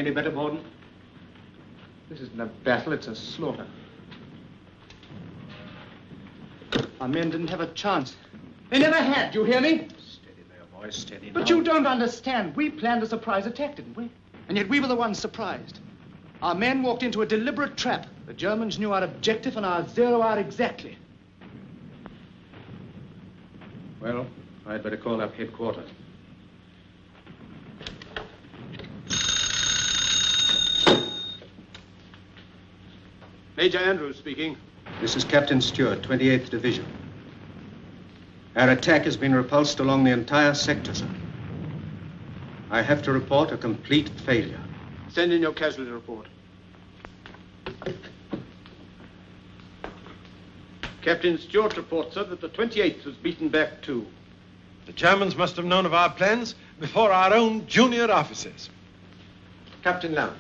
any better, Borden? This isn't a battle, it's a slaughter. Our men didn't have a chance. They never had, do you hear me? Steady there, boys, steady But now. you don't understand. We planned a surprise attack, didn't we? And yet we were the ones surprised. Our men walked into a deliberate trap. The Germans knew our objective and our zero hour exactly. Well, I'd better call up headquarters. Major Andrews speaking. This is Captain Stewart, 28th Division. Our attack has been repulsed along the entire sector, sir. I have to report a complete failure. Send in your casualty report. Captain Stewart reports, sir, that the 28th was beaten back too. The Germans must have known of our plans before our own junior officers. Captain Lamb,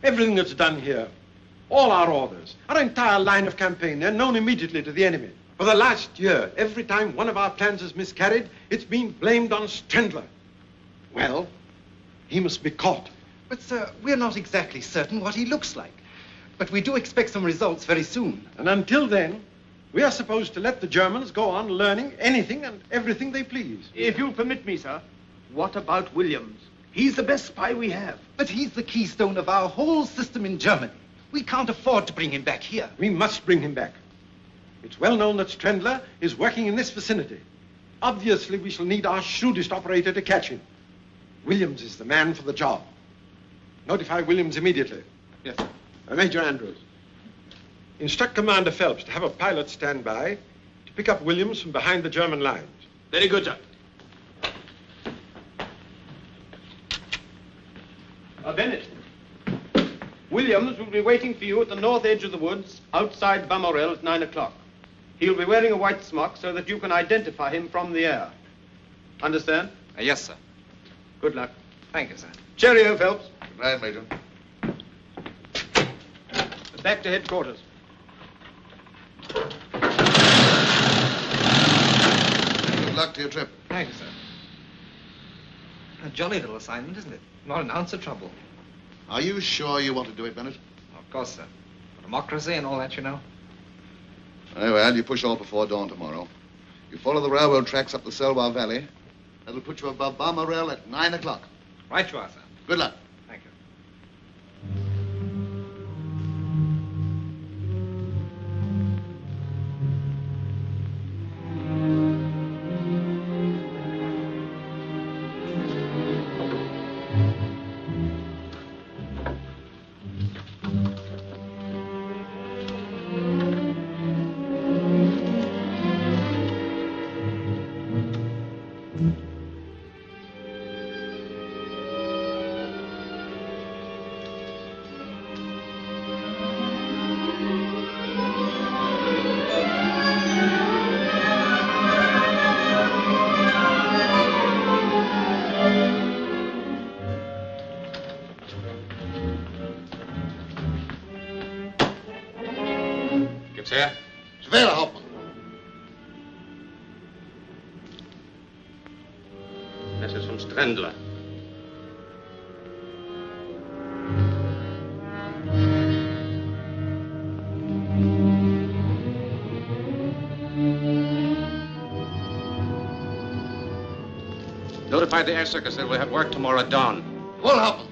everything that's done here, all our orders, our entire line of campaign, they're known immediately to the enemy. For the last year, every time one of our plans has miscarried, it's been blamed on Strendler. Well, he must be caught. But, sir, we're not exactly certain what he looks like. But we do expect some results very soon. And until then, we are supposed to let the Germans go on learning anything and everything they please. If you'll permit me, sir, what about Williams? He's the best spy we have. But he's the keystone of our whole system in Germany. We can't afford to bring him back here. We must bring him back. It's well known that Strendler is working in this vicinity. Obviously, we shall need our shrewdest operator to catch him. Williams is the man for the job. Notify Williams immediately. Yes, sir. Major Andrews. Instruct Commander Phelps to have a pilot stand by to pick up Williams from behind the German lines. Very good, sir. Bennett. Williams will be waiting for you at the north edge of the woods outside Bamorel at 9 o'clock. He'll be wearing a white smock so that you can identify him from the air. Understand? Yes, sir. Good luck. Thank you, sir. Cheerio, Phelps. Good night, Major. Back to headquarters. Good luck to your trip. Thank you, sir. A jolly little assignment, isn't it? Not an ounce of trouble. Are you sure you want to do it, Bennett? Of course, sir. Democracy and all that, you know. Very well. You push off before dawn tomorrow. You follow the railroad tracks up the Selwa Valley. That'll put you above Balmoral at 9 o'clock. Right you are, sir. Good luck. Thank you. Gibbs here. Surveyor Hauptmann. Message from Strendler. Notify the air circus that we'll have work tomorrow at dawn. Hold, Hauptmann.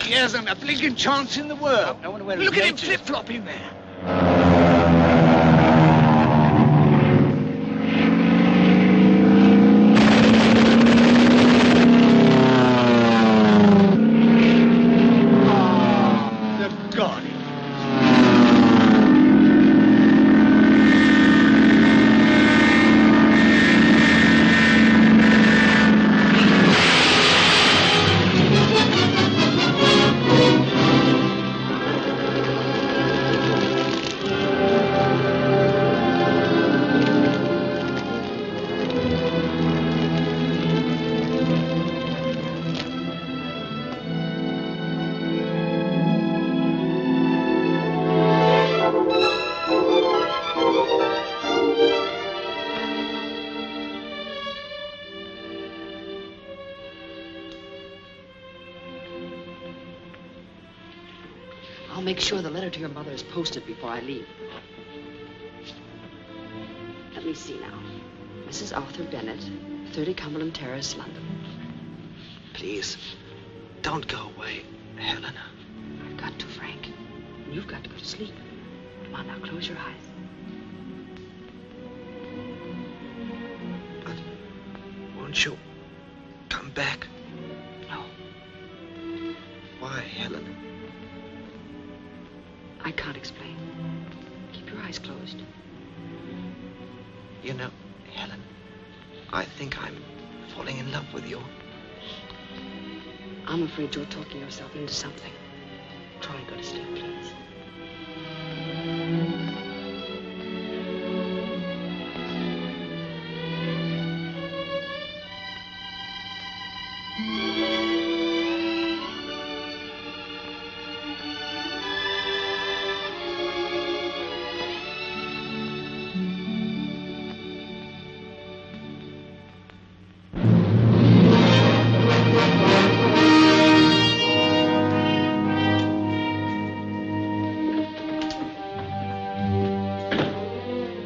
He hasn't a blinking chance in the world. I wonder where Look his at him mate is. flip-flopping there. The God. I'll make sure the letter to your mother is posted before I leave. Let me see now. Mrs. Arthur Bennett, 30 Cumberland Terrace, London. Please, don't go away, Helena. I've got to, Frank. And you've got to go to sleep. Come on now, close your eyes. But won't you come back? No, Why, Helena? I can't explain. Keep your eyes closed. You know, Helen, I think I'm falling in love with you. I'm afraid you're talking yourself into something. Try and go to sleep, please.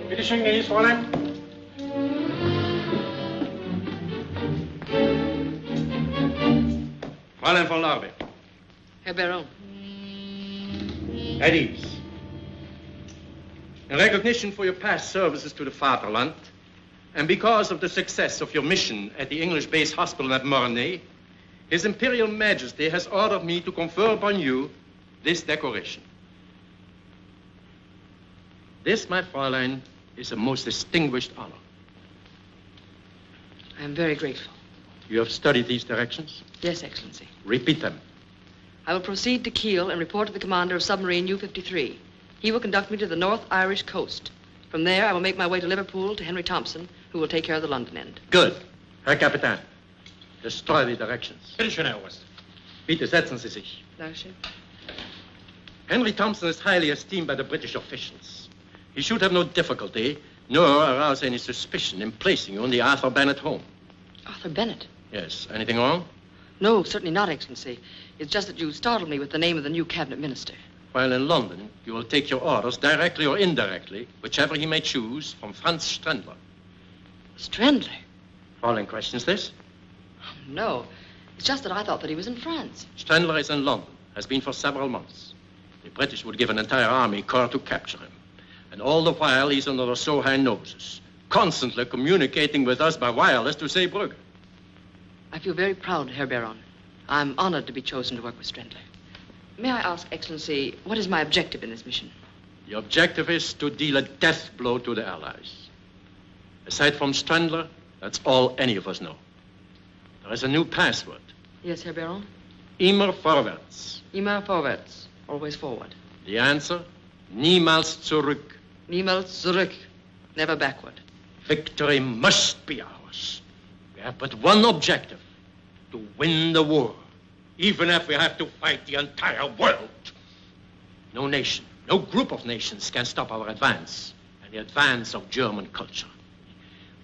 Bitte schön, gnädiges Fräulein. Fräulein von Larbe. Herr Baron. At ease. In recognition for your past services to the Fatherland, and because of the success of your mission at the English base hospital at Mornay, His Imperial Majesty has ordered me to confer upon you this decoration. This, my Fräulein, is a most distinguished honor. I am very grateful. You have studied these directions? Yes, Excellency. Repeat them. I will proceed to Kiel and report to the commander of submarine U-53. He will conduct me to the North Irish coast. From there, I will make my way to Liverpool to Henry Thompson, who will take care of the London end. Good. Herr Kapitän, destroy the directions. Bitte schön, Herr Oberst. Bitte setzen Sie sich. Dankeschön. Henry Thompson is highly esteemed by the British officials. He should have no difficulty, nor arouse any suspicion in placing you in the Arthur Bennett home. Arthur Bennett? Yes. Anything wrong? No, certainly not, Excellency. It's just that you startled me with the name of the new cabinet minister. While in London, you will take your orders, directly or indirectly, whichever he may choose, from Franz Strendler. Strendler? Fräulein questions this? No. It's just that I thought that he was in France. Strendler is in London, has been for several months. The British would give an entire army corps to capture him. And all the while, he's under our so high noses, constantly communicating with us by wireless to Zeebrugge. I feel very proud, Herr Baron. I'm honored to be chosen to work with Strendler. May I ask, Excellency, what is my objective in this mission? The objective is to deal a death blow to the Allies. Aside from Strendler, that's all any of us know. There is a new password. Yes, Herr Baron? Immer vorwärts. Immer vorwärts. Always forward. The answer? Niemals zurück. Niemals zurück. Never backward. Victory must be ours. We have but one objective, to win the war, even if we have to fight the entire world. No nation, no group of nations can stop our advance and the advance of German culture.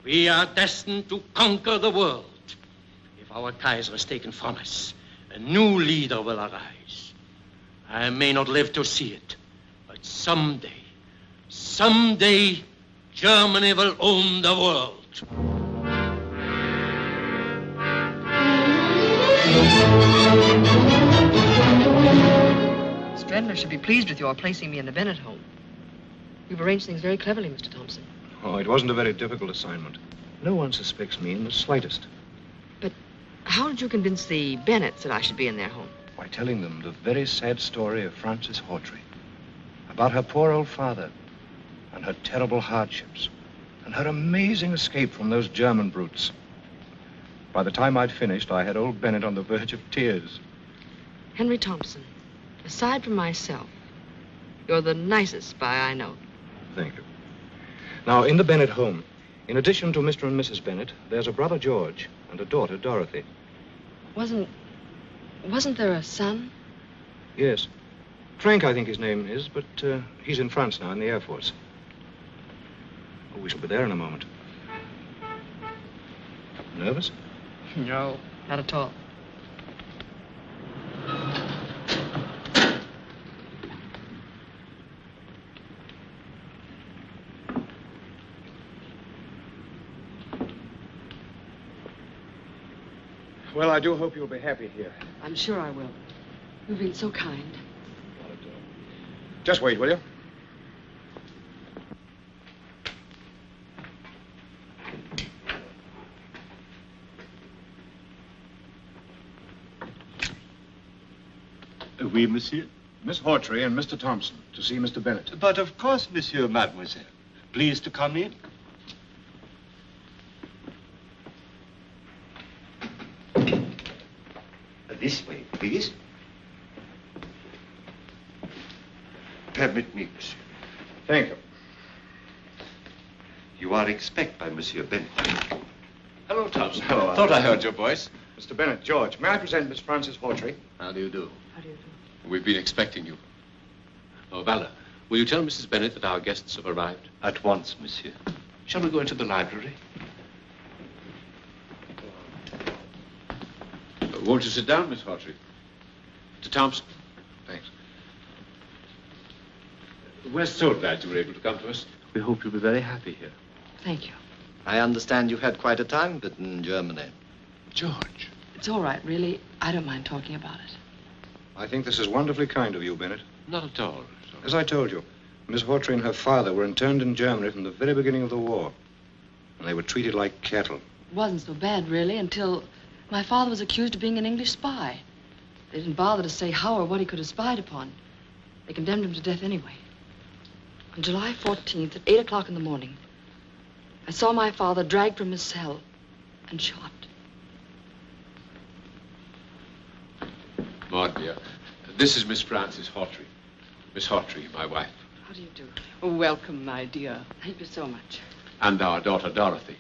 We are destined to conquer the world. If our Kaiser is taken from us, a new leader will arise. I may not live to see it, but someday, Germany will own the world. Stradner should be pleased with your placing me in the Bennett home. You've arranged things very cleverly, Mr. Thompson. Oh, it wasn't a very difficult assignment. No one suspects me in the slightest. But how did you convince the Bennetts that I should be in their home? By telling them the very sad story of Frances Hawtrey. About her poor old father and her terrible hardships and her amazing escape from those German brutes. By the time I'd finished, I had old Bennett on the verge of tears. Henry Thompson, aside from myself, you're the nicest spy I know. Thank you. Now, in the Bennett home, in addition to Mr. and Mrs. Bennett, there's a brother, George, and a daughter, Dorothy. Wasn't there a son? Yes. Frank, I think his name is, but he's in France now in the Air Force. Oh, we shall be there in a moment. Nervous? No, not at all. Well, I do hope you'll be happy here. I'm sure I will. You've been so kind. Just wait, will you? Oui, monsieur. Miss Hawtrey and Mr. Thompson to see Mr. Bennett. But of course, monsieur, mademoiselle. Please to come in. This way, please. Permit me, monsieur. Thank you. You are expected by Monsieur Bennett. Hello, Thompson. Hello. Thought I heard your voice. Mr. Bennett, George, may I present Miss Frances Hawtrey? How do you do? How do you do? We've been expecting you. Oh, Valor, will you tell Mrs. Bennett that our guests have arrived? At once, monsieur. Shall we go into the library? Won't you sit down, Miss Hawtrey? Mr. Thompson. Thanks. We're so glad you were able to come to us. We hope you'll be very happy here. Thank you. I understand you've had quite a time in Germany. George. It's all right, really. I don't mind talking about it. I think this is wonderfully kind of you, Bennett. Not at all. As I told you, Miss Hawtrey and her father were interned in Germany from the very beginning of the war. And they were treated like cattle. It wasn't so bad, really, until my father was accused of being an English spy. They didn't bother to say how or what he could have spied upon. They condemned him to death anyway. On July 14th at 8 o'clock in the morning, I saw my father dragged from his cell and shot. Maud, dear, this is Miss Frances Hawtrey. Miss Hawtrey, my wife. How do you do? Welcome, my dear. Thank you so much. And our daughter, Dorothy.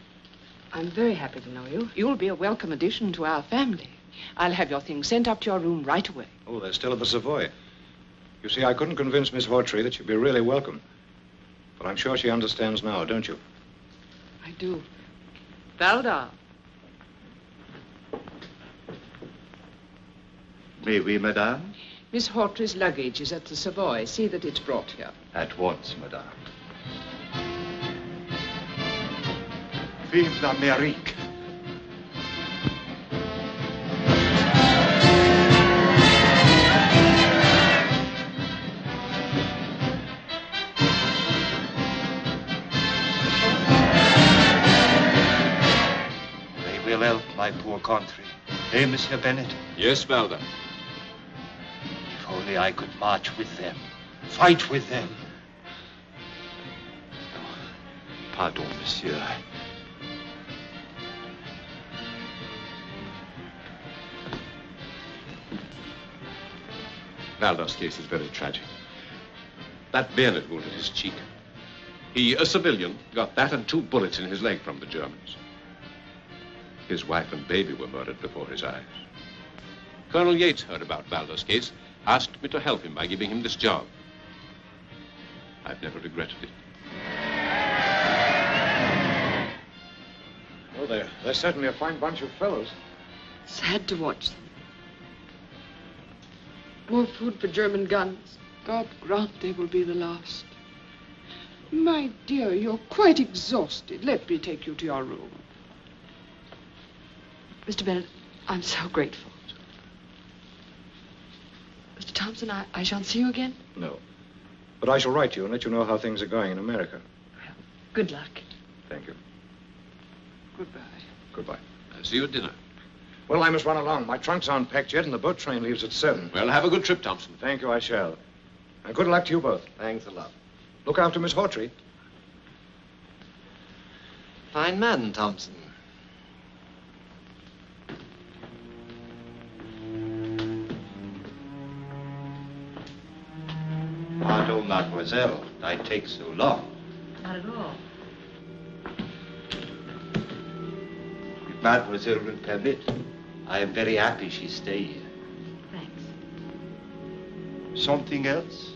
I'm very happy to know you. You'll be a welcome addition to our family. I'll have your things sent up to your room right away. Oh, they're still at the Savoy. You see, I couldn't convince Miss Hawtrey that she'd be really welcome. But I'm sure she understands now, don't you? I do. Valda. May we, madame? Miss Hawtrey's luggage is at the Savoy. See that it's brought here. At once, madame. Vive l'Amérique! They will help my poor country. Eh, Monsieur Bennett? Yes, Valda. If only I could march with them, fight with them. Oh, pardon, monsieur. Valda's case is very tragic. That bayonet wound in his cheek. He, a civilian, got that and 2 bullets in his leg from the Germans. His wife and baby were murdered before his eyes. Colonel Yates heard about Valda's case, asked me to help him by giving him this job. I've never regretted it. Oh, they're certainly a fine bunch of fellows. Sad to watch them. More food for German guns. God grant they will be the last. My dear, you're quite exhausted. Let me take you to your room. Mr. Bennett, I'm so grateful. Mr. Thompson, I shan't see you again? No. But I shall write you and let you know how things are going in America. Good luck. Thank you. Goodbye. Goodbye. I'll see you at dinner. Well, I must run along. My trunks aren't packed yet, and the boat train leaves at 7. Well, have a good trip, Thompson. Thank you, I shall. And good luck to you both. Thanks a lot. Look after Miss Hawtrey. Fine man, Thompson. Pardon, mademoiselle. I take so long. Not at all. If mademoiselle will permit, I am very happy she stay here. Thanks. Something else?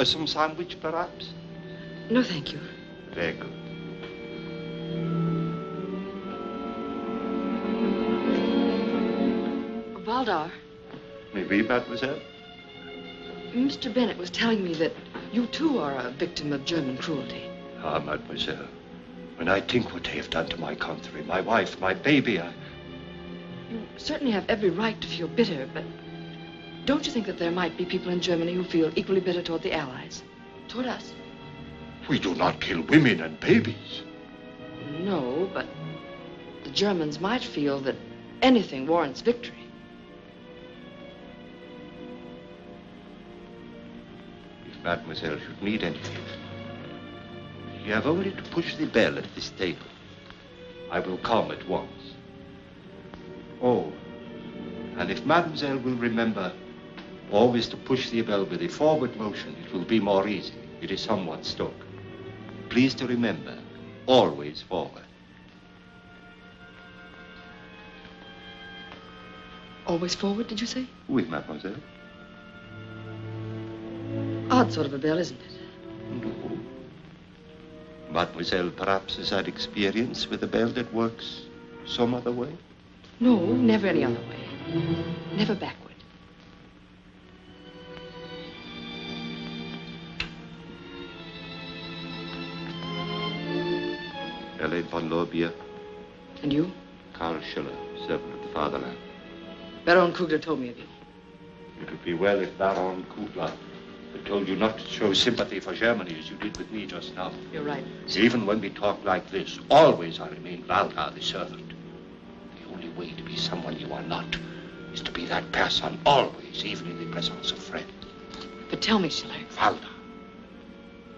Some sandwich, perhaps? No, thank you. Very good. Valdar, Maybe, mademoiselle? Mr. Bennett was telling me that you too are a victim of German cruelty. Ah, mademoiselle, when I think what they have done to my country, my wife, my baby, You certainly have every right to feel bitter, but don't you think that there might be people in Germany who feel equally bitter toward the Allies? Toward us? We do not kill women and babies. No, but the Germans might feel that anything warrants victory. If mademoiselle should need anything, you have only to push the bell at this table. I will come at once. Oh, and if mademoiselle will remember always to push the bell with a forward motion, it will be more easy. It is somewhat stuck. Please to remember, always forward. Always forward, did you say? Oui, mademoiselle. Odd sort of a bell, isn't it? No. Mademoiselle perhaps has had experience with a bell that works some other way? No, never any other way. Never backward. L.A. von Lorbier. And you? Karl Schiller, servant of the fatherland. Baron Kugler told me of you. It would be well if Baron Kugler had told you not to show sympathy for Germany as you did with me just now. You're right. Even when we talk like this, always I remain Valdar, the servant. The only way to be someone you are not is to be that person always, even in the presence of friends. But tell me, Schiller. Valdar.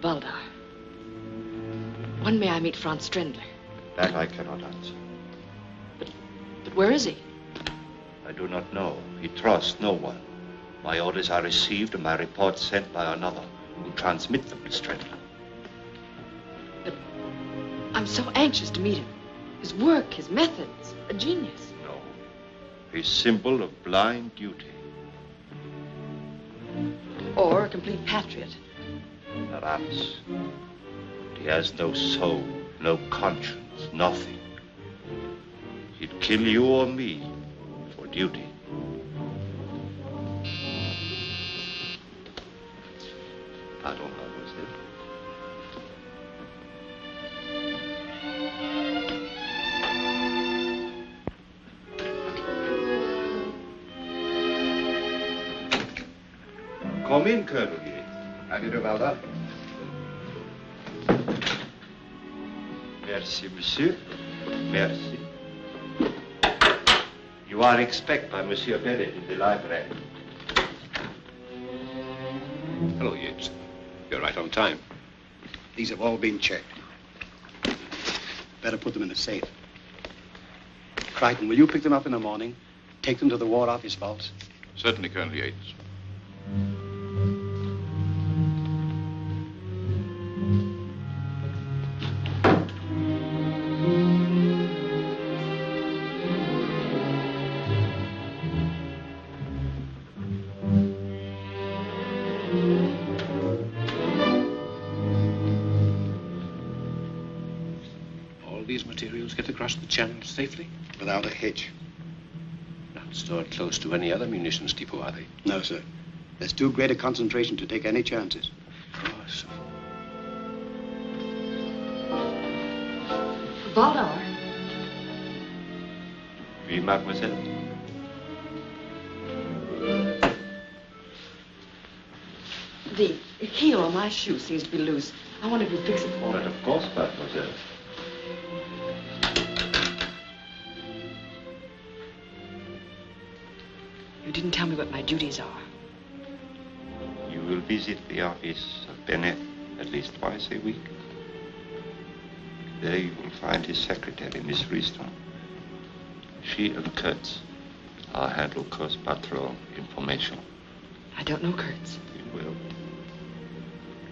Valdar. When may I meet Franz Strendler? That I cannot answer. But where is he? I do not know. He trusts no one. My orders are received and my reports sent by another who transmit them to Strendler. But I'm so anxious to meet him. His work, his methods, a genius. No. A symbol of blind duty. Or a complete patriot. Perhaps. But he has no soul, no conscience, nothing. He'd kill you or me for duty. Pardon, mademoiselle. Come in, Colonel Yates. How do you do, Valdar? Merci, monsieur. Merci. You are expected by Monsieur Bennett in the library. Hello, Yates. You're right on time. These have all been checked. Better put them in the safe. Crichton, will you pick them up in the morning? Take them to the War Office vaults? Certainly, Colonel Yates. Get across the channel safely? Without a hitch. Not stored close to any other munitions depot, are they? No, sir. There's too great a concentration to take any chances. Of course. Valdar. Oui, mademoiselle. heel on my shoe seems to be loose. I wonder if you'd fix it for me. But of course, mademoiselle. You didn't tell me what my duties are. You will visit the office of Bennett at least twice a week. There you will find his secretary, Miss Riston. She and Kurtz are handle Coast Patrol information. I don't know Kurtz. You will.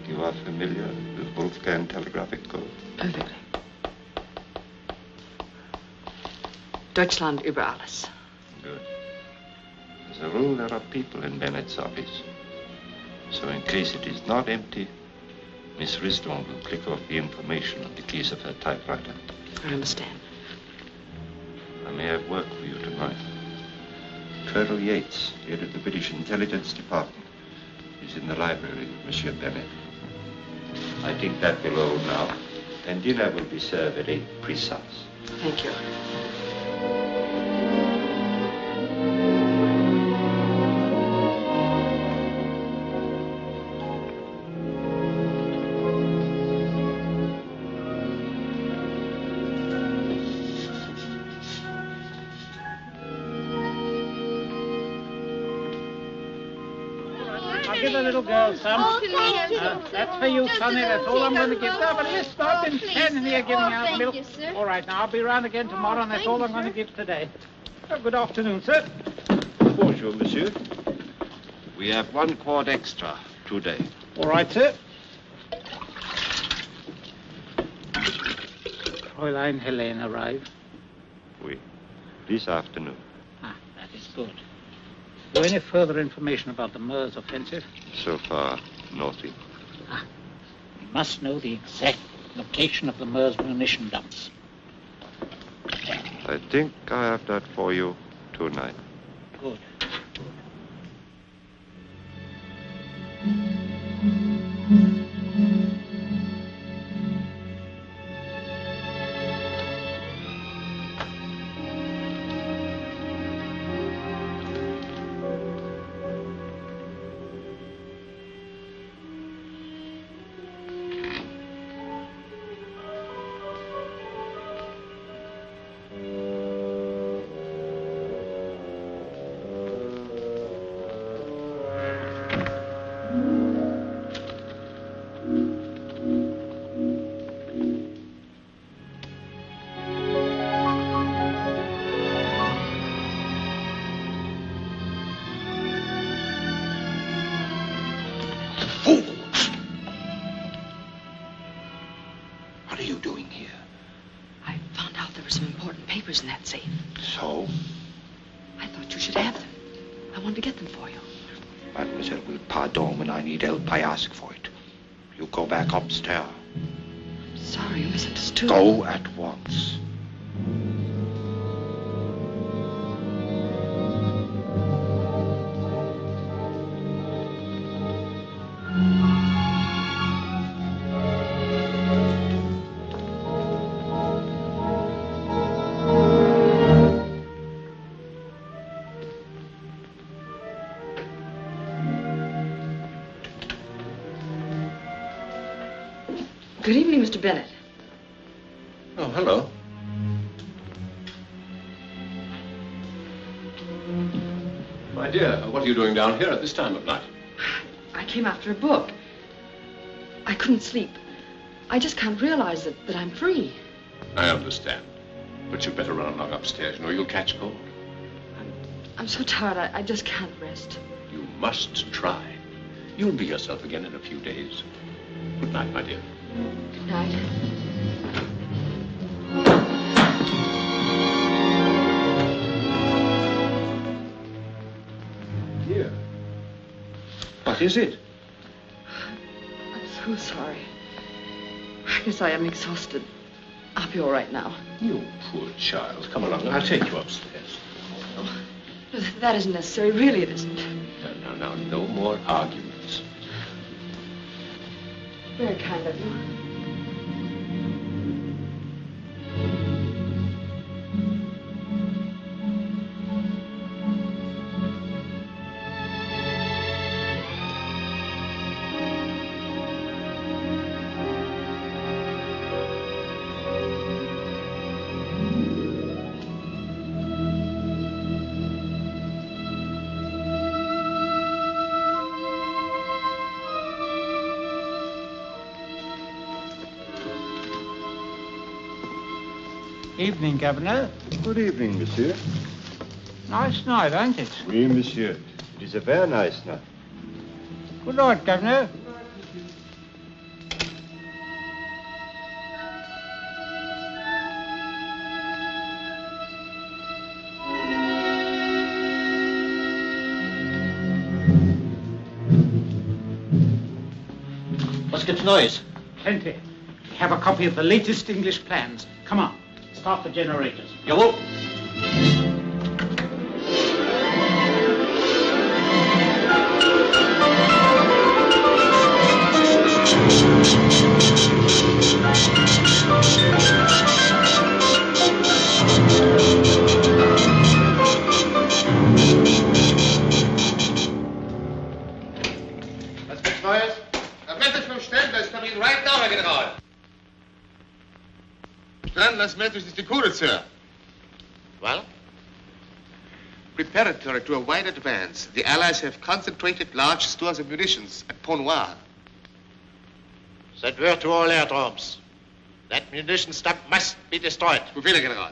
You are familiar with Wolfgang Telegraphic Code? Perfectly. Deutschland über alles. Good. As a rule, there are people in Bennett's office. So in case it is not empty, Miss Riston will click off the information on the keys of her typewriter. I understand. I may have work for you tonight. Colonel Yates, head of the British Intelligence Department, is in the library with Monsieur Bennett. I think that will all now, and dinner will be served at 8 precise. Thank you. I'll give the little girl some. Oh, thank you. That's for you, Sonny. That's all I'm going to give. No, but listen, I've been standing here giving out thank milk. you, sir. All right, now I'll be round again tomorrow, and that's all I'm going to give today. Oh, good afternoon, sir. Bonjour, monsieur. We have 1 quart extra today. All right, sir. Fräulein Helene arrived. Oui. This afternoon. Ah, that is good. Is there any further information about the Meuse offensive? So far, nothing. We must know the exact location of the Meuse munition dumps. I think I have that for you tonight. Good. What are you doing here? I found out there were some important papers in that safe. So? I thought you should have them. I wanted to get them for you. Mademoiselle will pardon when I need help. I ask for it. You go back upstairs. Sorry, you misunderstood. Go at once. Good evening, Mr. Bennett. Oh, hello. My dear, what are you doing down here at this time of night? I came after a book. I couldn't sleep. I just can't realize that I'm free. I understand. But you'd better run along upstairs, or you'll catch cold. I'm so tired, I just can't rest. You must try. You'll be yourself again in a few days. Good night, my dear. Good night. Dear. What is it? I'm so sorry. I guess I am exhausted. I'll be all right now. You poor child. Come along. I'll take you upstairs. Oh, no, that isn't necessary. Really, it isn't. No. No more arguments. Very kind of you. Evening, Governor. Good evening, monsieur. Nice night, ain't it? Oui, monsieur. It is a very nice night. Good night, Governor. What's good noise? Plenty. We have a copy of the latest English plans. Come on, start the generators. Jawohl. Was gibt's Neues? A message from Stendler's coming right now, Herr General. Stendler's message is decoded, sir. Well? Preparatory to a wide advance, the Allies have concentrated large stores of munitions at Pont Noir. Send word to all airdromes. That munition dump must be destroyed. Befehl, Herr General.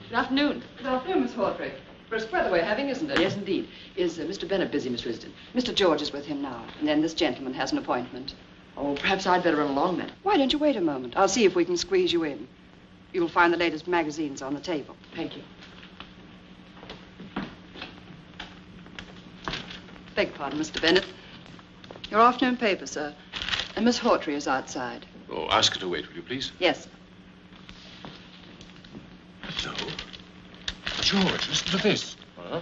Good afternoon. Good afternoon, Miss Hawtrey. Brisk weather we're having, isn't it? Yes, indeed. Is Mr. Bennett busy, Miss Risdon? Mr. George is with him now, and then this gentleman has an appointment. Oh, perhaps I'd better run along then. Why don't you wait a moment? I'll see if we can squeeze you in. You'll find the latest magazines on the table. Thank you. Beg pardon, Mr. Bennett. Your afternoon paper, sir. And Miss Hawtrey is outside. Oh, ask her to wait, will you, please? Yes. So, George, listen to this. Huh?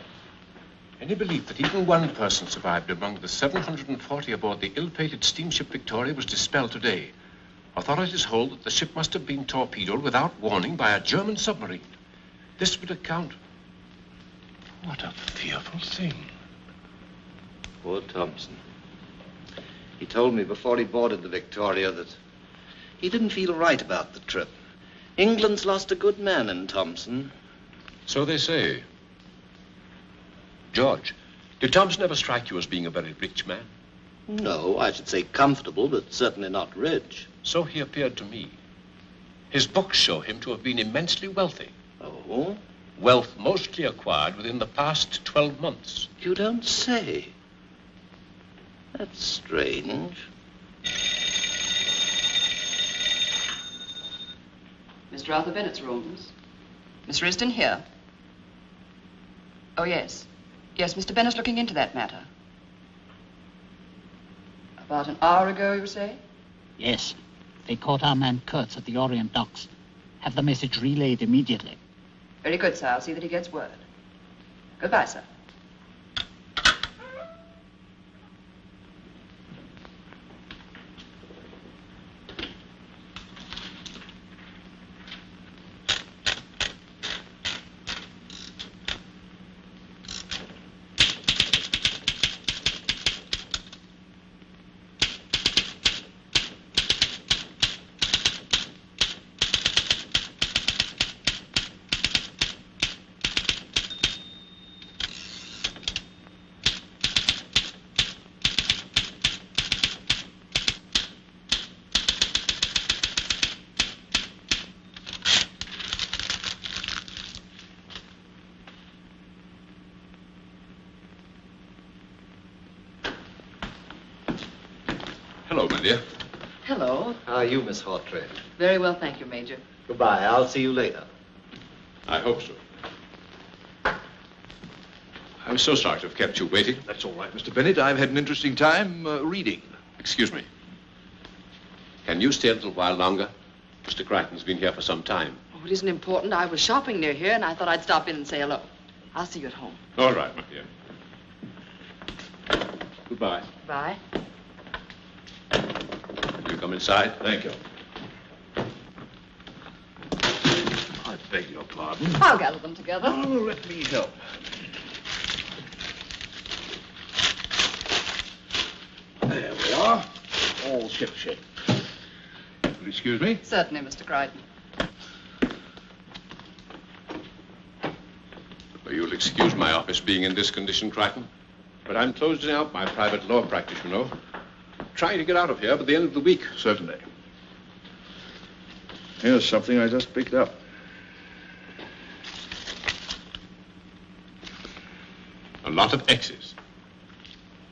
Any belief that even one person survived among the 740 aboard the ill-fated steamship Victoria was dispelled today. Authorities hold that the ship must have been torpedoed without warning by a German submarine. This would account. What a fearful thing. Poor Thompson. He told me before he boarded the Victoria that he didn't feel right about the trip. England's lost a good man in Thompson. So they say. George, did Thompson ever strike you as being a very rich man? No, I should say comfortable, but certainly not rich. So he appeared to me. His books show him to have been immensely wealthy. Oh? Wealth mostly acquired within the past 12 months. You don't say. That's strange. Mr. Arthur Bennett's rooms. Miss Risdon here. Oh, yes. Yes, Mr. Bennett's looking into that matter. About an hour ago, you say? Yes. They caught our man Kurtz at the Orient docks. Have the message relayed immediately. Very good, sir. I'll see that he gets word. Goodbye, sir. dear. Hello. How are you, Miss Hawtrey? Very well, thank you, Major. Goodbye. I'll see you later. I hope so. I'm so sorry to have kept you waiting. That's all right, Mr. Bennett. I've had an interesting time reading. Excuse me. Can you stay a little while longer? Mr. Crichton's been here for some time. Oh, it isn't important. I was shopping near here, and I thought I'd stop in and say hello. I'll see you at home. All right, my dear. Goodbye. Bye. You come inside. Thank you. I beg your pardon. I'll gather them together. Oh, let me help. There we are. All shipshape. Will you excuse me? Certainly, Mr. Crichton. Well, you'll excuse my office being in this condition, Crichton. But I'm closing out my private law practice, you know. Trying to get out of here by the end of the week. Certainly. Here's something I just picked up. A lot of X's.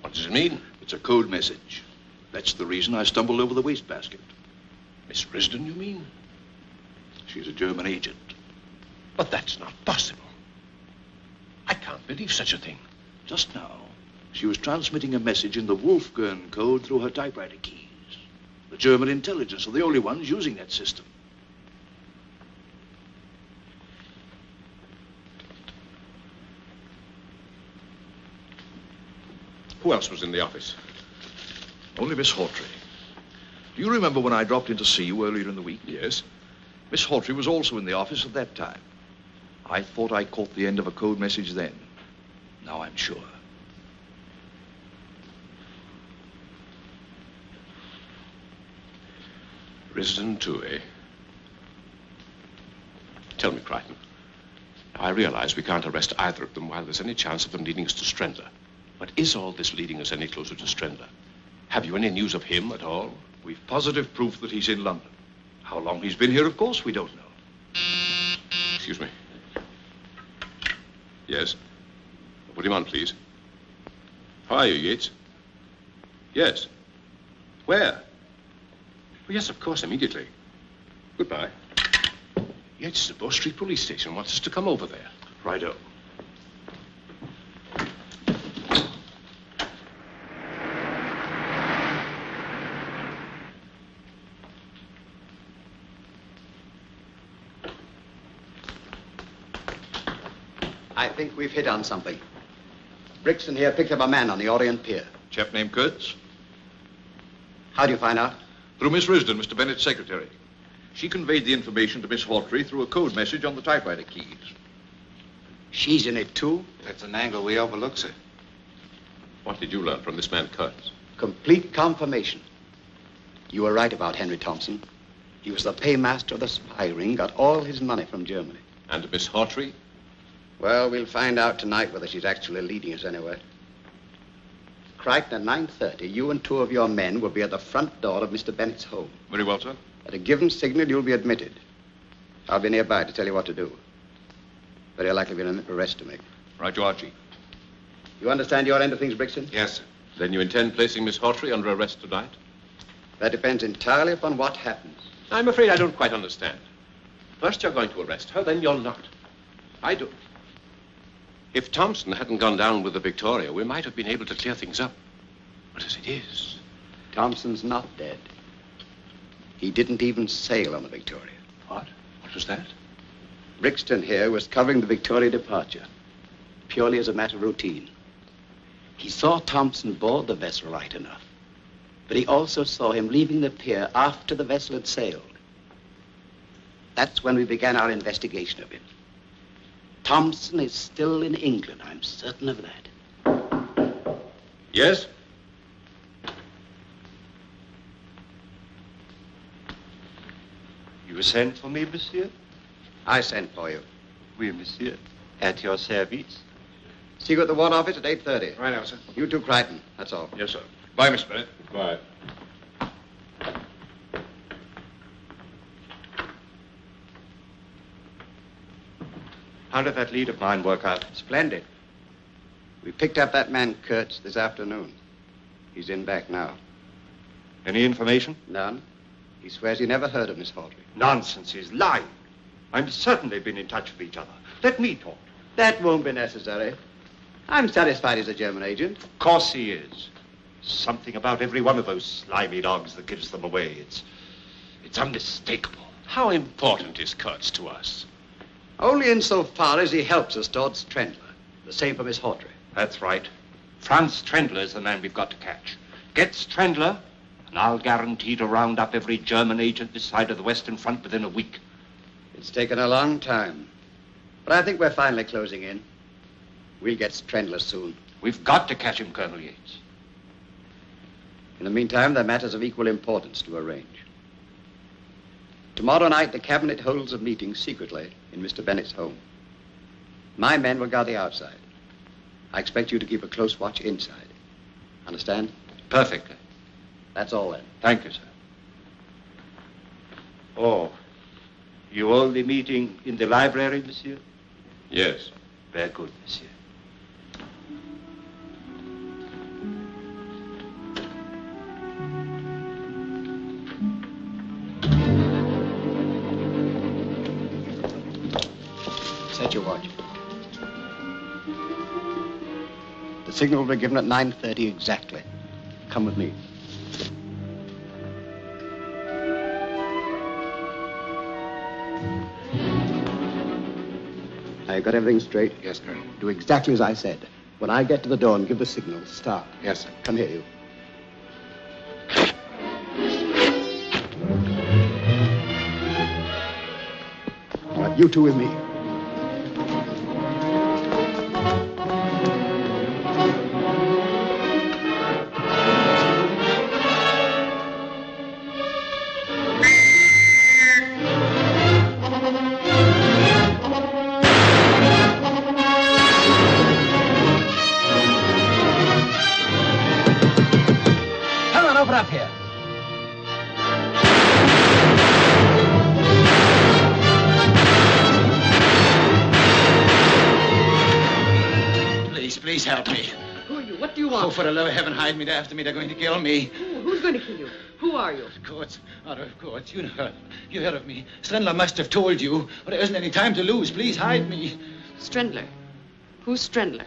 What does it mean? It's a code message. That's the reason I stumbled over the wastebasket. Miss Risden, you mean? She's a German agent. But that's not possible. I can't believe such a thing. Just now, she was transmitting a message in the Wolfgang code through her typewriter keys. The German intelligence are the only ones using that system. Who else was in the office? Only Miss Hawtrey. Do you remember when I dropped in to see you earlier in the week? Yes. Miss Hawtrey was also in the office at that time. I thought I caught the end of a code message then. Now I'm sure. Risden too, eh? Tell me, Crichton. I realize we can't arrest either of them while there's any chance of them leading us to Strendler. But is all this leading us any closer to Strendler? Have you any news of him at all? We've positive proof that he's in London. How long he's been here, of course, we don't know. Excuse me. Yes? Put him on, please. How are you, Yates? Yes. Where? Oh, yes, of course, immediately. Goodbye. Yates, the Bow Street Police Station wants us to come over there. Righto. I think we've hit on something. Brixton here picked up a man on the Orient Pier. Chap named Kurtz? How do you find out? Through Miss Risden, Mr. Bennett's secretary. She conveyed the information to Miss Hawtrey through a code message on the typewriter keys. She's in it, too? That's an angle we overlook, sir. What did you learn from this man, Kurtz? Complete confirmation. You were right about Henry Thompson. He was the paymaster of the spy ring, got all his money from Germany. And Miss Hawtrey? Well, we'll find out tonight whether she's actually leading us anywhere. Crichton, at 9:30, you and two of your men will be at the front door of Mr. Bennett's home. Very well, sir. At a given signal, you'll be admitted. I'll be nearby to tell you what to do. Very likely be an arrest to make. Right, you are, Chief. You understand your end of things, Brixton? Yes, sir. Then you intend placing Miss Hawtrey under arrest tonight? That depends entirely upon what happens. I'm afraid I don't quite understand. First you're going to arrest her, then you're not. I do. If Thompson hadn't gone down with the Victoria, we might have been able to clear things up. But as it is... Thompson's not dead. He didn't even sail on the Victoria. What? What was that? Brixton here was covering the Victoria departure, purely as a matter of routine. He saw Thompson board the vessel right enough, but he also saw him leaving the pier after the vessel had sailed. That's when we began our investigation of him. Thompson is still in England, I'm certain of that. Yes? You sent for me, monsieur? I sent for you. Oui, monsieur. At your service. See you at the War Office at 8:30. Right now, sir. You too, Crichton. That's all. Yes, sir. Bye, Mr. Bennett. Bye. How did that lead of mine work out? Splendid. We picked up that man, Kurtz, this afternoon. He's in back now. Any information? None. He swears he never heard of Miss Hawtrey. Nonsense, he's lying. I'm certain they've been in touch with each other. Let me talk. That won't be necessary. I'm satisfied he's a German agent. Of course he is. Something about every one of those slimy dogs that gives them away. It's unmistakable. How important is Kurtz to us? Only insofar as he helps us towards Trendler. The same for Miss Hawtrey. That's right. Franz Trendler is the man we've got to catch. Gets Trendler, and I'll guarantee to round up every German agent this side of the Western Front within a week. It's taken a long time. But I think we're finally closing in. We'll get Trendler soon. We've got to catch him, Colonel Yates. In the meantime, there are matters of equal importance to arrange. Tomorrow night, the Cabinet holds a meeting secretly in Mr. Bennett's home. My men will guard the outside. I expect you to keep a close watch inside. Understand? Perfectly. That's all then. Thank you, sir. Oh, you hold the meeting in the library, monsieur? Yes. Very good, monsieur. Set your watch. The signal will be given at 9:30 exactly. Come with me. Now, you got everything straight? Yes, Colonel. Do exactly as I said. When I get to the door and give the signal, start. Yes, sir. Come here, you. All right, you two with me. Open up here. Please help me. Who are you? What do you want? Oh, for the love of heaven, hide me. They're after me. They're going to kill me. Who's going to kill you? Who are you? Kurtz. Out of Kurtz. You heard of me. Strendler must have told you. But there isn't any time to lose. Please hide me. Strendler? Who's Strendler?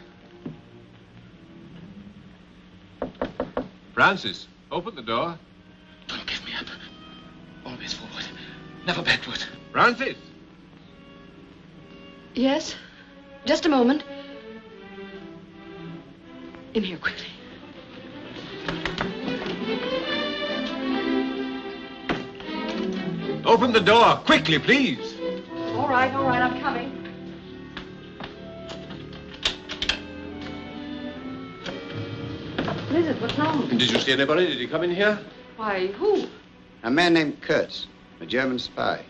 Francis, open the door. Don't give me up. Always forward. Never backward. Francis! Yes? Just a moment. In here, quickly. Open the door, quickly, please. All right, I'm coming. What is it? What's wrong? Did you see anybody? Did he come in here? Why, who? A man named Kurtz, a German spy.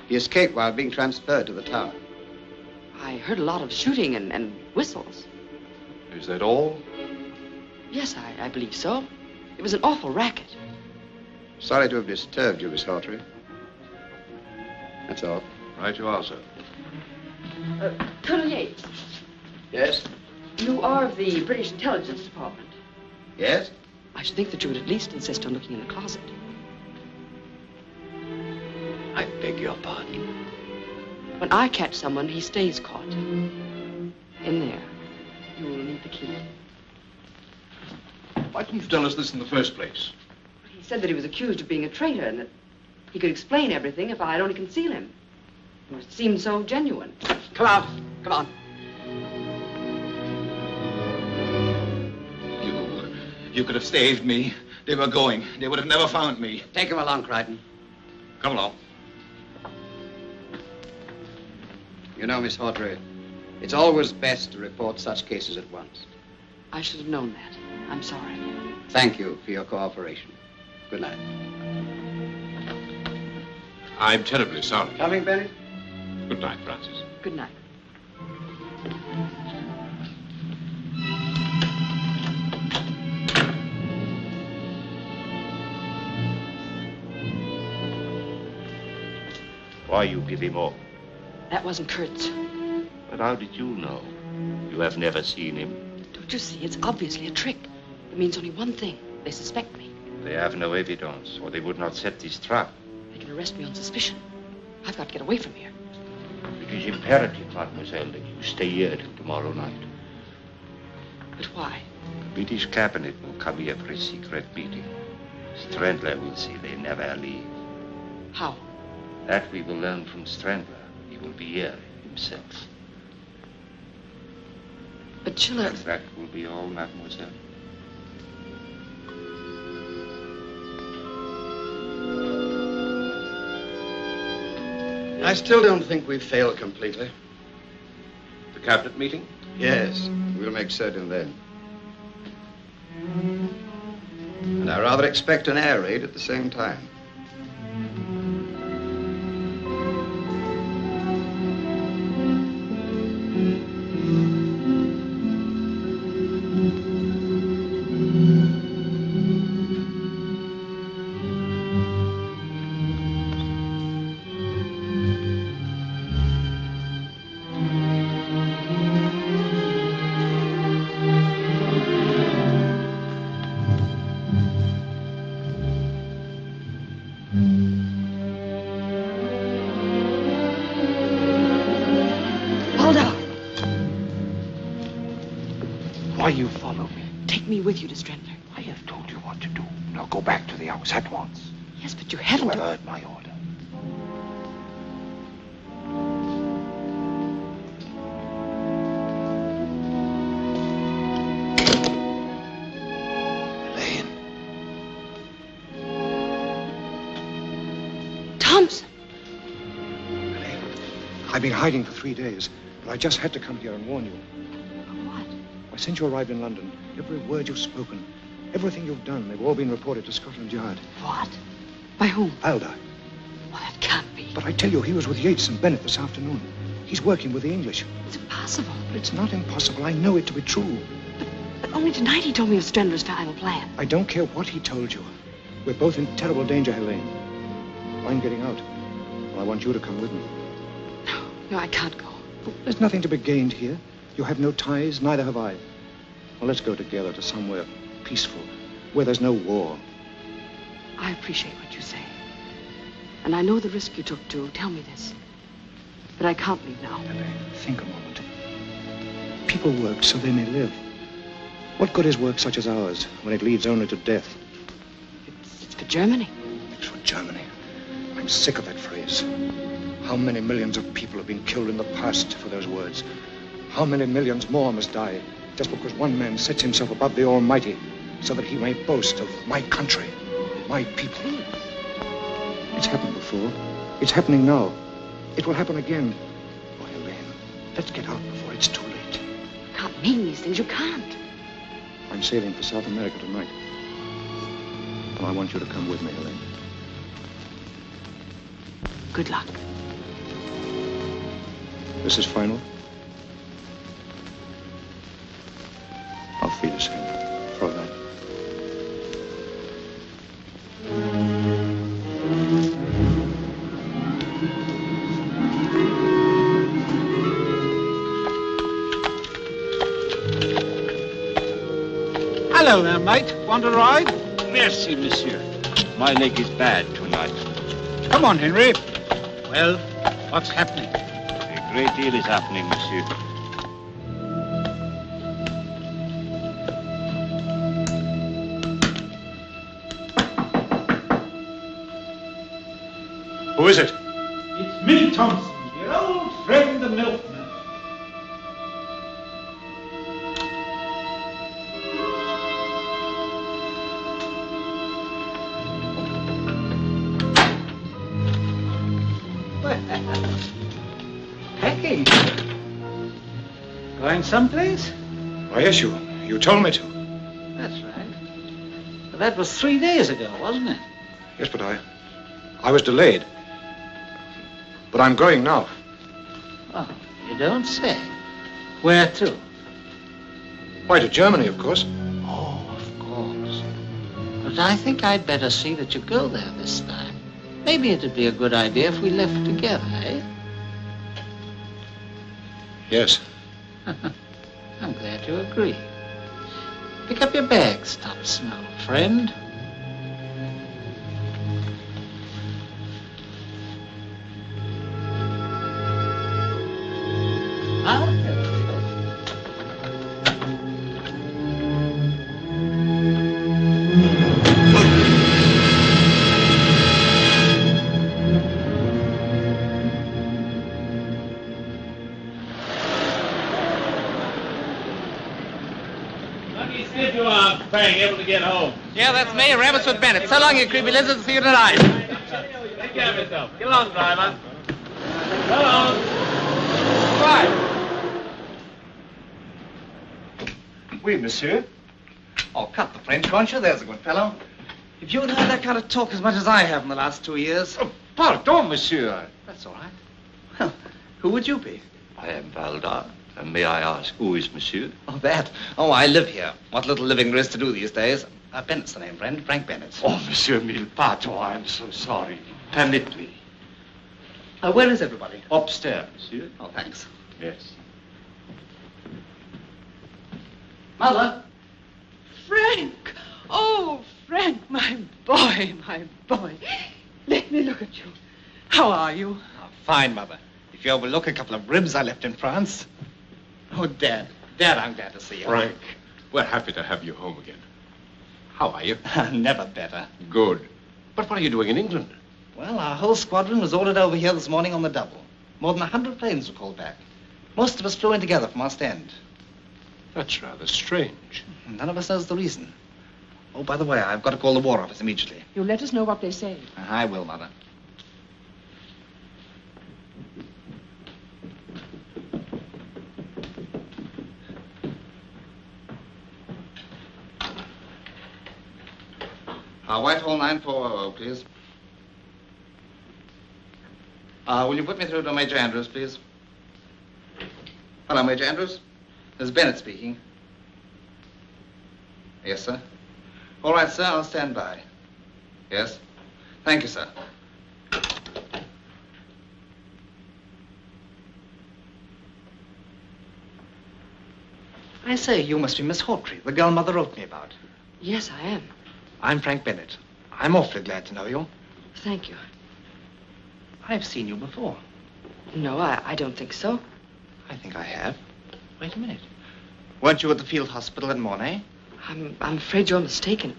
He escaped while being transferred to the tower. I heard a lot of shooting and whistles. Is that all? Yes, I believe so. It was an awful racket. Sorry to have disturbed you, Miss Hawtrey. That's all. Right you are, sir. Colonel Yates. Yes? You are of the British Intelligence Department. Yes? I should think that you would at least insist on looking in the closet. I beg your pardon. When I catch someone, he stays caught. In there. You will need the key. Why didn't you tell us this in the first place? He said that he was accused of being a traitor and that he could explain everything if I'd only conceal him. It seemed so genuine. Come out. Come on. You could have saved me. They were going. They would have never found me. Take him along, Crichton. Come along. You know, Miss Hawtrey, it's always best to report such cases at once. I should have known that. I'm sorry. Thank you for your cooperation. Good night. I'm terribly sorry. Coming, Bennett? Good night, Francis. Good night. Why you give him up? That wasn't Kurtz. But how did you know? You have never seen him. Don't you see? It's obviously a trick. It means only one thing. They suspect me. They have no evidence, or they would not set this trap. They can arrest me on suspicion. I've got to get away from here. It is imperative, mademoiselle, that you stay here till tomorrow night. But why? The British cabinet will come here for a secret meeting. Strandler will say they never leave. How? That we will learn from Strandler. He will be here himself. But Schiller... And that will be all, mademoiselle. I still don't think we've failed completely. The cabinet meeting? Yes, we'll make certain then. And I rather expect an air raid at the same time. Why you follow me? Take me with you to Strandler. I have told you what to do. Now go back to the house at once. Yes, but you haven't... You have heard my order. Elaine. Thompson! Elaine, I've been hiding for 3 days, but I just had to come here and warn you. What? Since you arrived in London, every word you've spoken, everything you've done, they've all been reported to Scotland Yard. What? By whom? Alda. Well, that can't be. But I tell you, he was with Yates and Bennett this afternoon. He's working with the English. It's impossible. But it's not impossible. I know it to be true. But only tonight he told me of Strandler's final plan. I don't care what he told you. We're both in terrible danger, Helene. I'm getting out. Well, I want you to come with me. No, I can't go. There's nothing to be gained here. You have no ties, neither have I. Well, let's go together to somewhere peaceful, where there's no war. I appreciate what you say. And I know the risk you took to tell me this. But I can't leave now. Think a moment. People work so they may live. What good is work such as ours when it leads only to death? It's for Germany. It's for Germany. I'm sick of that phrase. How many millions of people have been killed in the past for those words? How many millions more must die just because one man sets himself above the Almighty so that he may boast of my country, my people? It's happened before. It's happening now. It will happen again. Oh, Helene, let's get out before it's too late. You can't mean these things. You can't. I'm sailing for South America tonight. And I want you to come with me, Helene. Good luck. This is final? Auf Wiedersehen, Fräulein. Hello there, mate. Want a ride? Merci, monsieur. My leg is bad tonight. Come on, Henry. Well, what's happening? A great deal is happening, monsieur. Who is it? It's me, Thompson, your old friend, the milkman. Packing. Going someplace? Why, yes, you told me to. That's right. But that was 3 days ago, wasn't it? Yes, but I was delayed. But I'm going now. Oh, you don't say. Where to? Why, to Germany, of course. Oh, of course. But I think I'd better see that you go there this time. Maybe it'd be a good idea if we left together, eh? Yes. I'm glad you agree. Pick up your bags, Thompson, old friend. Lucky stiff you are, Frank, able to get home. Yeah, that's me, Ramsford Bennett. So long, you creepy lizards. See you tonight. Take care of yourself. Get along, driver. So long. Right. Oui, monsieur. Oh, cut the French, won't you? There's a good fellow. If you'd heard that kind of talk as much as I have in the last 2 years... Oh, pardon, monsieur. That's all right. Well, who would you be? I am Valdar. And may I ask, who is monsieur? Oh, that. Oh, I live here. What little living there is to do these days. Bennett's the name, friend. Frank Bennett. Oh, monsieur mille pardons. I am so sorry. Permit me. Where is everybody? Upstairs, monsieur. Oh, thanks. Yes. Mother. Frank! Oh, Frank, my boy, my boy. Let me look at you. How are you? Oh, fine, Mother. If you overlook a couple of ribs I left in France. Oh, Dad. Dad, I'm glad to see you. Frank, we're happy to have you home again. How are you? Never better. Good. But what are you doing in England? Well, our whole squadron was ordered over here this morning on the double. More than 100 planes were called back. Most of us flew in together from Ostend. That's rather strange. None of us knows the reason. Oh, by the way, I've got to call the War Office immediately. You let us know what they say. I will, Mother. Whitehall 9400, please. Will you put me through to Major Andrews, please? Hello, Major Andrews. This is Bennett speaking. Yes, sir. All right, sir, I'll stand by. Yes. Thank you, sir. I say, you must be Miss Hawtrey, the girl Mother wrote me about. Yes, I am. I'm Frank Bennett. I'm awfully glad to know you. Thank you. I've seen you before. No, I don't think so. I think I have. Wait a minute. Weren't you at the field hospital at Mornay? I'm afraid you're mistaken.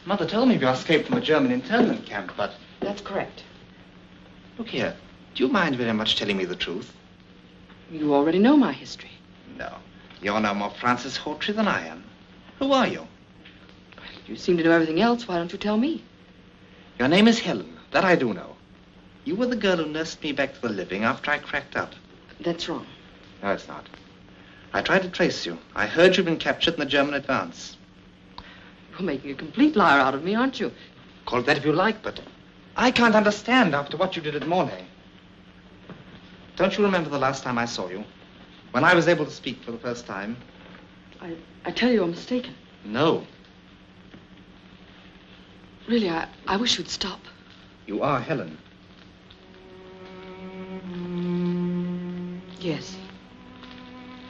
Mother told me of your escape from a German internment camp, but... That's correct. Look here. Do you mind very much telling me the truth? You already know my history. No. You're no more Francis Hawtrey than I am. Who are you? You seem to know everything else. Why don't you tell me? Your name is Helen. That I do know. You were the girl who nursed me back to the living after I cracked up. That's wrong. No, it's not. I tried to trace you. I heard you'd been captured in the German advance. You're making a complete liar out of me, aren't you? Call it that if you like, but I can't understand after what you did at Mornay. Don't you remember the last time I saw you? When I was able to speak for the first time? I tell you, you're mistaken. No. Really, I wish you'd stop. You are Helen. Yes.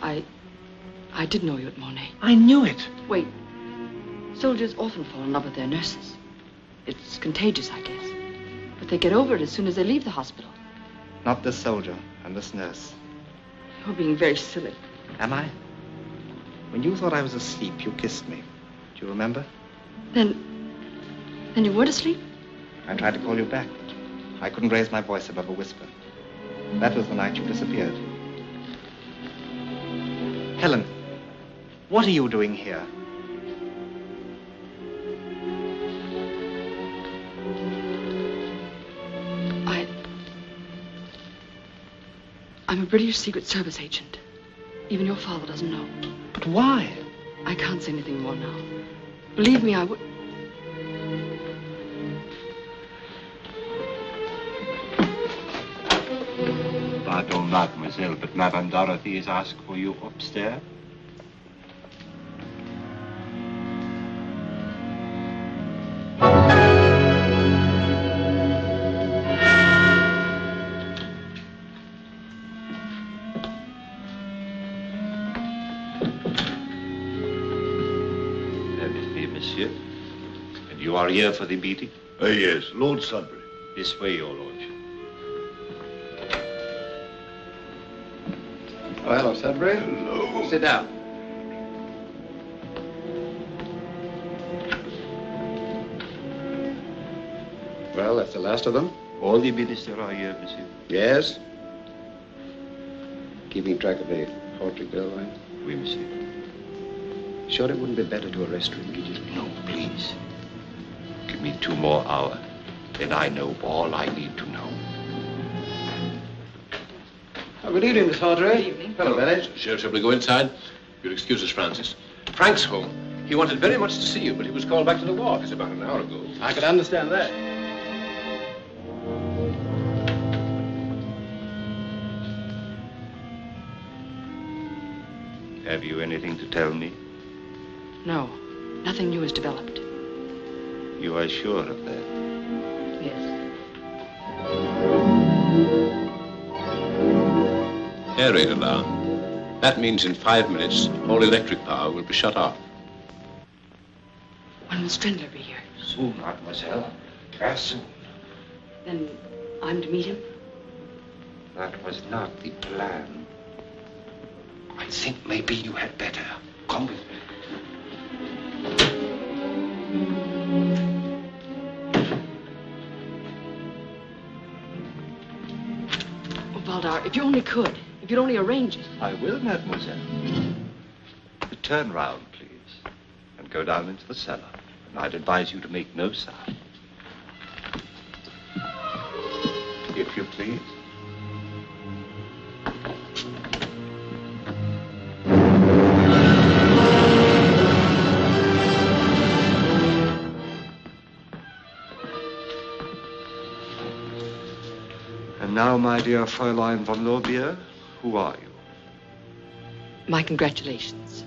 I did know you at Mornay. I knew it. Wait. Soldiers often fall in love with their nurses. It's contagious, I guess. But they get over it as soon as they leave the hospital. Not this soldier and this nurse. You're being very silly. Am I? When you thought I was asleep, you kissed me. Do you remember? Then you weren't asleep? I tried to call you back, but I couldn't raise my voice above a whisper. That was the night you disappeared. Helen, what are you doing here? I'm a British Secret Service agent. Even your father doesn't know. But why? I can't say anything more now. Believe me, I would... Pardon, mademoiselle, but Madame Dorothy has asked for you upstairs. Monsieur. And you are here for the meeting? Yes, Lord Sudbury. This way, your lordship. Oh, hello, Sudbury. Hello. Sit down. Well, that's the last of them. All the ministers are here, monsieur. Yes. Keeping track of the Hawtrey girl, right? Oui, monsieur. Sure it wouldn't be better to arrest her immediately? No, please. Give me 2 more hours. Then I know all I need to know. Oh, good evening, Miss Hawtrey. Good evening. Hello, Bennett. Shall we go inside? You'll excuse us, Francis. Frank's home. He wanted very much to see you, but he was called back to the ward about an hour ago. I could understand that. Have you anything to tell me? No, nothing new has developed. You are sure of that? Yes. Aerator alarm. That means in 5 minutes, all electric power will be shut off. When will Strindler be here? Soon, mademoiselle. As soon. Then I'm to meet him? That was not the plan. I think maybe you had better. Come with me. Oh, Valdar, if you only could. If you'd only arrange it. I will, mademoiselle. Turn round, please, and go down into the cellar. And I'd advise you to make no sound. If you please. And now, my dear Fräulein von Lorbeer, who are you? My congratulations.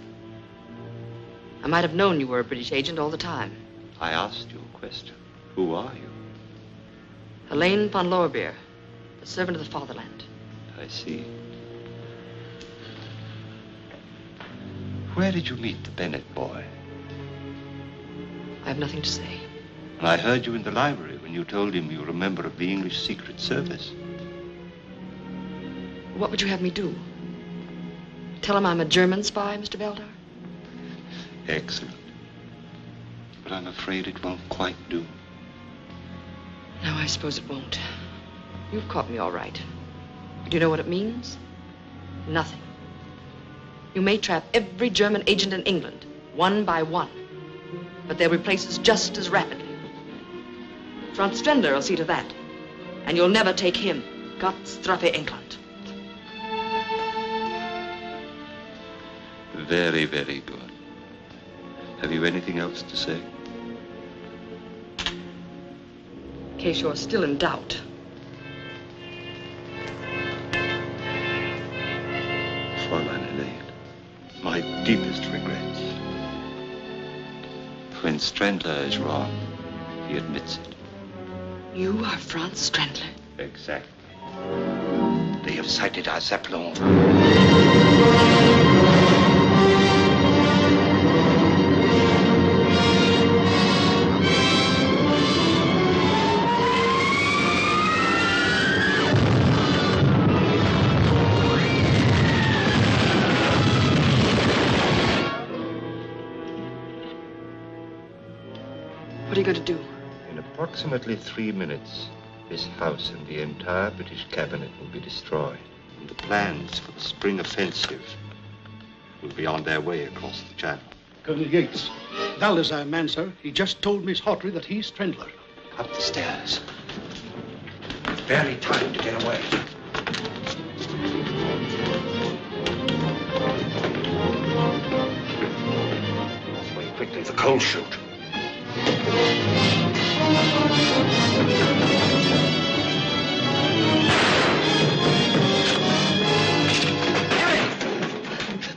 I might have known you were a British agent all the time. I asked you a question. Who are you? Helene von Lorbeer, the servant of the fatherland. I see. Where did you meet the Bennett boy? I have nothing to say. And I heard you in the library when you told him you were a member of the English Secret Service. What would you have me do? Tell him I'm a German spy, Mr. Valdar? Excellent. But I'm afraid it won't quite do. No, I suppose it won't. You've caught me all right. Do you know what it means? Nothing. You may trap every German agent in England, one by one. But they'll replace us just as rapidly. Franz Strindler will see to that. And you'll never take him. Gott strafe England. Very, very good. Have you anything else to say? In case you're still in doubt. Fräulein Helene, my deepest regrets. When Strindler is wrong, he admits it. You are Franz Strindler? Exactly. They have sighted our Zeppelin. What are you going to do? In approximately 3 minutes, this house and the entire British cabinet will be destroyed. And the plans for the spring offensive will be on their way across the channel. Colonel Yates. Val is our man, sir. He just told Miss Hawtrey that he's Strindler. Up the stairs. Barely time to get away. Away quickly, the coal chute.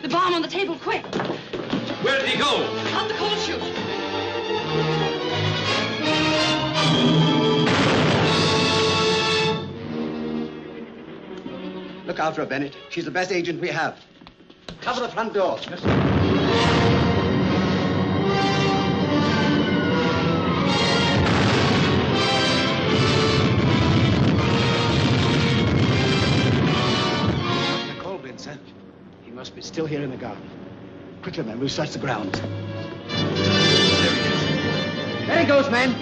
The bomb on the table, quick! Where did he go? Out the coal chute! Look out for her, Bennett. She's the best agent we have. Cover the front doors. He must be still here in the garden. Quickly, men, we'll search the grounds. There he goes, men.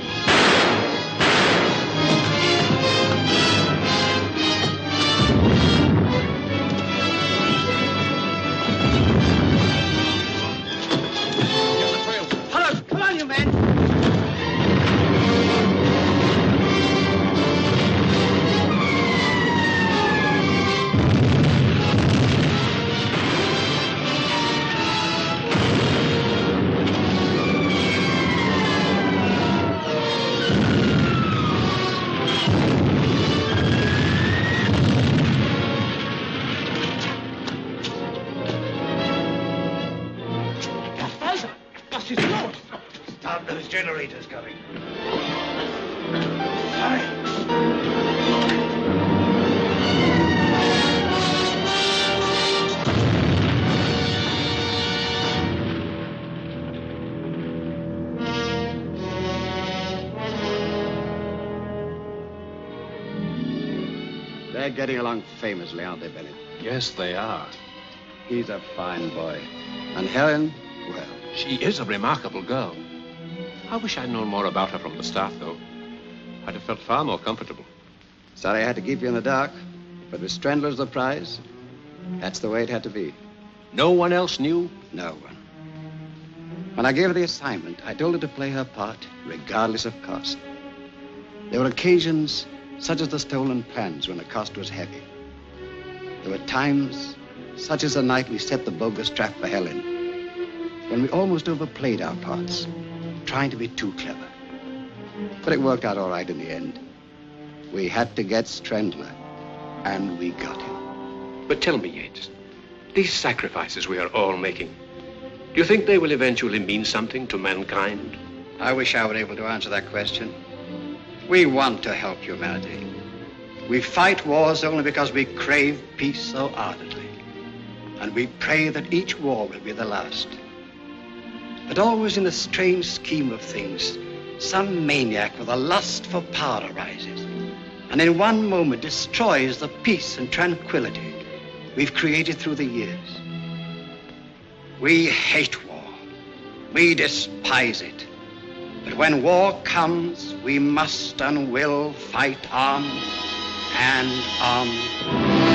generators going. They're getting along famously, aren't they, Bennett? Yes, they are. He's a fine boy. And Helen, well... She is a remarkable girl. I wish I'd known more about her from the start, though. I'd have felt far more comfortable. Sorry I had to keep you in the dark, but with Strendler as the prize, that's the way it had to be. No one else knew? No one. When I gave her the assignment, I told her to play her part, regardless of cost. There were occasions, such as the stolen plans, when the cost was heavy. There were times, such as the night we set the bogus trap for Helen, when we almost overplayed our parts, trying to be too clever. But it worked out all right in the end. We had to get Strendler, and we got him. But tell me, Yates, these sacrifices we are all making, do you think they will eventually mean something to mankind? I wish I were able to answer that question. We want to help humanity. We fight wars only because we crave peace so ardently. And we pray that each war will be the last. But always in the strange scheme of things, some maniac with a lust for power arises, and in one moment destroys the peace and tranquility we've created through the years. We hate war. We despise it. But when war comes, we must and will fight on and on.